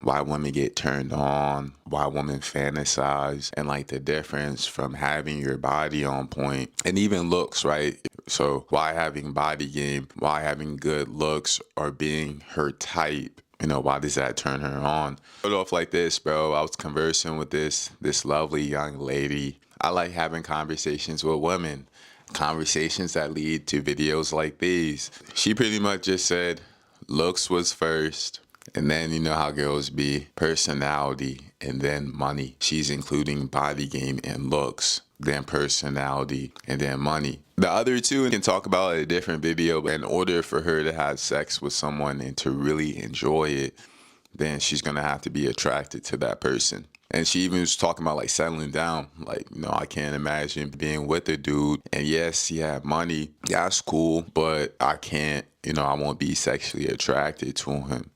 why women get turned on, why women fantasize, and like the difference from having your body on point and even looks, right? So why having body game, why having good looks or being her type, why does that turn her on? Put off like this, bro. I was conversing with this lovely young lady. I like having conversations with women, conversations that lead to videos like these. She pretty much just said looks was first, and then you know how girls be, personality, and then money. She's including body game and looks, then personality, and then money. The other two we can talk about in a different video, but in order for her to have sex with someone and to really enjoy it, then she's gonna have to be attracted to that person. And she even was talking about like settling down. Like, I can't imagine being with a dude. And yes, he had money. That's cool, but I can't, I won't be sexually attracted to him.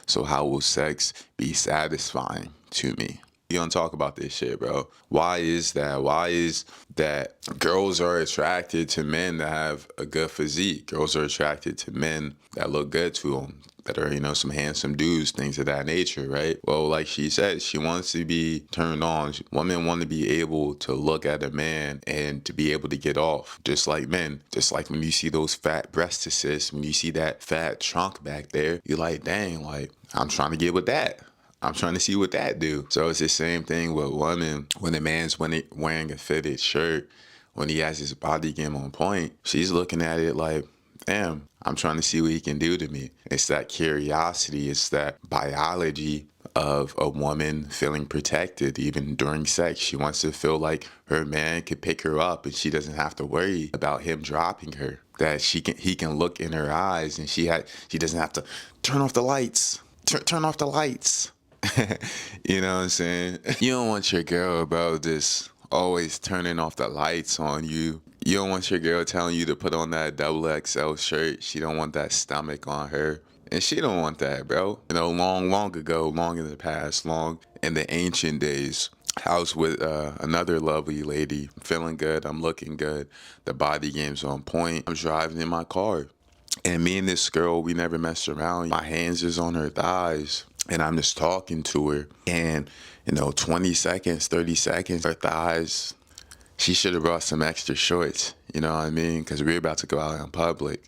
So how will sex be satisfying to me? You don't talk about this shit, bro. Why is that? Why is that girls are attracted to men that have a good physique? Girls are attracted to men that look good to them, that are, some handsome dudes, things of that nature, right? Well, like she said, she wants to be turned on. Women want to be able to look at a man and to be able to get off, just like men. Just like when you see those fat breastises, when you see that fat trunk back there, you're like, dang, like, I'm trying to get with that. I'm trying to see what that do. So it's the same thing with women. When a man's wearing a fitted shirt, when he has his body game on point, she's looking at it like, damn, I'm trying to see what he can do to me. It's that curiosity. It's that biology of a woman feeling protected even during sex. She wants to feel like her man could pick her up and she doesn't have to worry about him dropping her. That he can look in her eyes and she doesn't have to turn off the lights. Turn off the lights. You know what I'm saying? You don't want your girl, bro, just always turning off the lights on you. You don't want your girl telling you to put on that XXL shirt. She don't want that stomach on her. And she don't want that, bro. Long ago, long in the past, long in the ancient days, I was with another lovely lady. I'm feeling good. I'm looking good. The body game's on point. I'm driving in my car. And me and this girl, we never messed around. My hands is on her thighs. And I'm just talking to her. And, 20 seconds, 30 seconds, her thighs, she should have brought some extra shorts. You know what I mean? Because we were about to go out in public.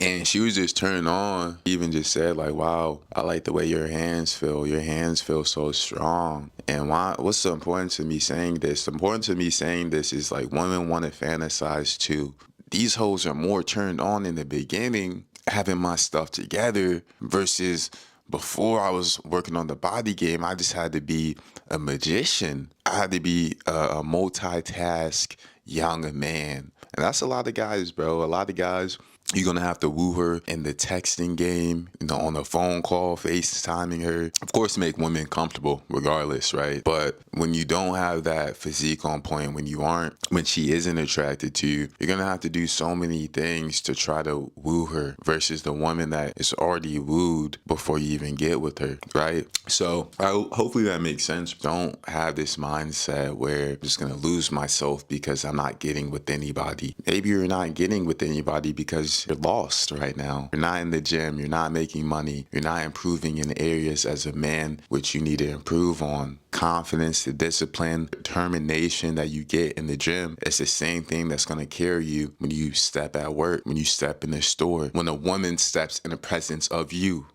And she was just turned on. Even just said like, wow, I like the way your hands feel. Your hands feel so strong. And what's so important to me saying this? Important to me saying this is like women want to fantasize too. These hoes are more turned on in the beginning, having my stuff together, versus before I was working on the body game. I just had to be a magician. I had to be a multitask young man. And that's a lot of guys, bro. A lot of guys, you're going to have to woo her in the texting game, on a phone call, FaceTiming her. Of course, make women comfortable regardless, right? But when you don't have that physique on point, when she isn't attracted to you, you're going to have to do so many things to try to woo her versus the woman that is already wooed before you even get with her, right? So hopefully that makes sense. Don't have this mindset where I'm just going to lose myself because I'm not getting with anybody. Maybe you're not getting with anybody because you're lost right now. You're not in the gym. You're not making money. You're not improving in areas as a man which you need to improve on. Confidence, the discipline, determination that you get in the gym, it's the same thing that's going to carry you when you step at work, when you step in the store, when a woman steps in the presence of you.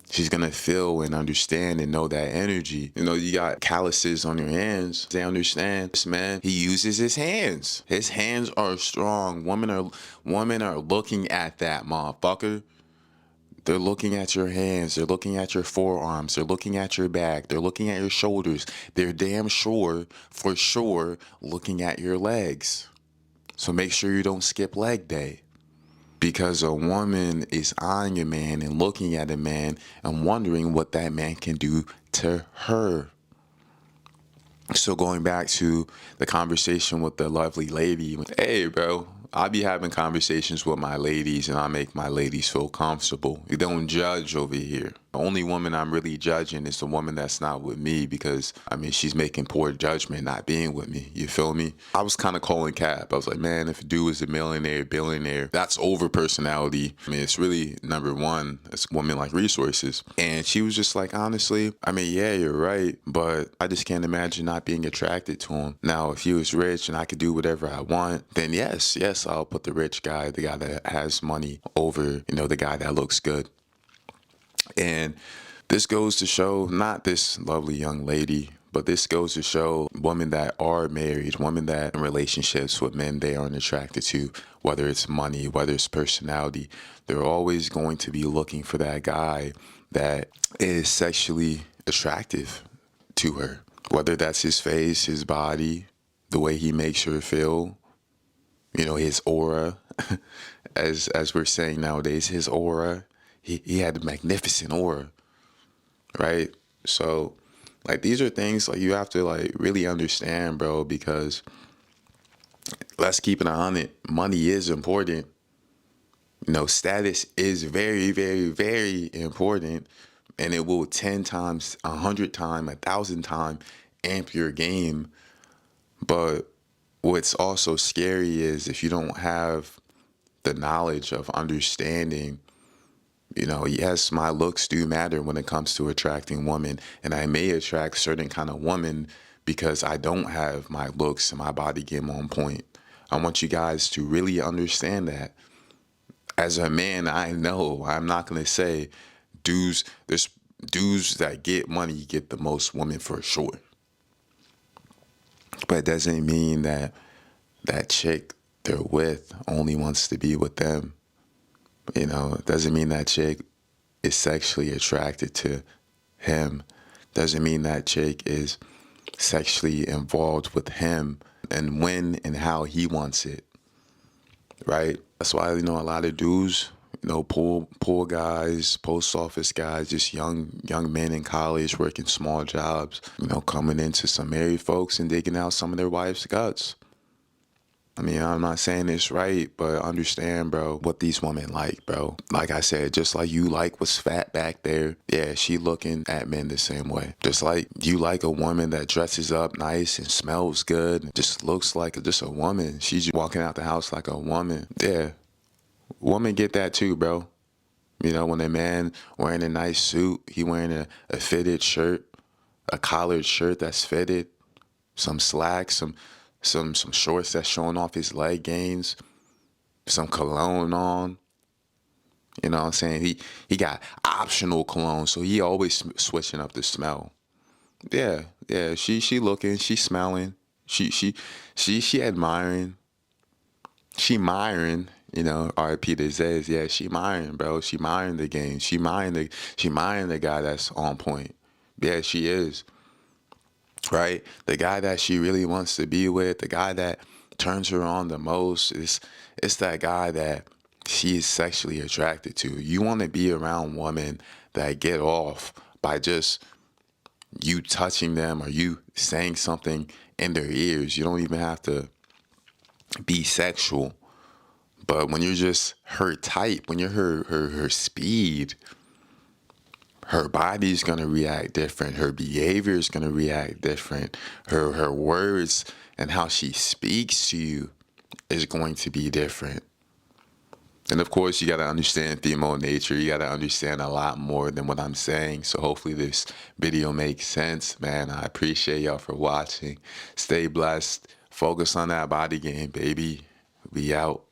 She's going to feel and understand and know that energy. You got calluses on your hands. They understand this man, he uses his hands. His hands are strong. Women are looking at that motherfucker. They're looking at your hands. They're looking at your forearms. They're looking at your back. They're looking at your shoulders. They're damn sure, for sure, looking at your legs. So make sure you don't skip leg day. Because a woman is eyeing a man and looking at a man and wondering what that man can do to her. So going back to the conversation with the lovely lady, hey, bro, I be having conversations with my ladies and I make my ladies feel comfortable. You don't judge over here. The only woman I'm really judging is the woman that's not with me because, I mean, she's making poor judgment not being with me. You feel me? I was kind of calling cap. I was like, man, if a dude is a millionaire, billionaire, that's over personality. I mean, it's really number one. It's women like resources. And she was just like, honestly, I mean, yeah, you're right, but I just can't imagine not being attracted to him. Now, if he was rich and I could do whatever I want, then yes, I'll put the rich guy, the guy that has money over, the guy that looks good. And this goes to show, not this lovely young lady, but this goes to show women that are married, women that in relationships with men they aren't attracted to, whether it's money, whether it's personality, they're always going to be looking for that guy that is sexually attractive to her. Whether that's his face, his body, the way he makes her feel, his aura, as we're saying nowadays, his aura. He had a magnificent aura, right? So, like, these are things like you have to like really understand, bro, because let's keep it 100. Money is important. Status is very, very, very important, and it will 10 times, 100 times, 1,000 times amp your game. But what's also scary is if you don't have the knowledge of understanding, yes, my looks do matter when it comes to attracting women, and I may attract certain kind of women because I don't have my looks and my body game on point. I want you guys to really understand that. As a man, I know I'm not going to say there's dudes that get money get the most women for sure. But it doesn't mean that that chick they're with only wants to be with them. It doesn't mean that chick is sexually attracted to him. Doesn't mean that chick is sexually involved with him and when and how he wants it, right? That's why, a lot of dudes, poor guys, post office guys, just young men in college working small jobs, coming into some married folks and digging out some of their wives' guts. I mean, I'm not saying this right, but understand, bro, what these women like, bro. Like I said, just like you like what's fat back there, yeah, she looking at men the same way. Just like you like a woman that dresses up nice and smells good, and just looks like just a woman. She's just walking out the house like a woman. Yeah, women get that too, bro. When a man wearing a nice suit, he wearing a fitted shirt, a collared shirt that's fitted, some slacks, some shorts that's showing off his leg gains, some cologne on. You know what I'm saying? He got optional cologne, so he always switching up the smell. Yeah, she looking, she smelling, she admiring, she miring. R.I.P. to Zez. Yeah, she miring, bro. She miring the game. She miring the guy that's on point. Yeah, she is. Right? The guy that she really wants to be with, the guy that turns her on the most, it's that guy that she is sexually attracted to. You want to be around women that get off by just you touching them or you saying something in their ears. You don't even have to be sexual. But when you're just her type, when you're her speed, her body's going to react different. Her behavior is going to react different. Her words and how she speaks to you is going to be different. And of course, you got to understand female nature. You got to understand a lot more than what I'm saying. So hopefully this video makes sense, man. I appreciate y'all for watching. Stay blessed. Focus on that body game, baby. We out.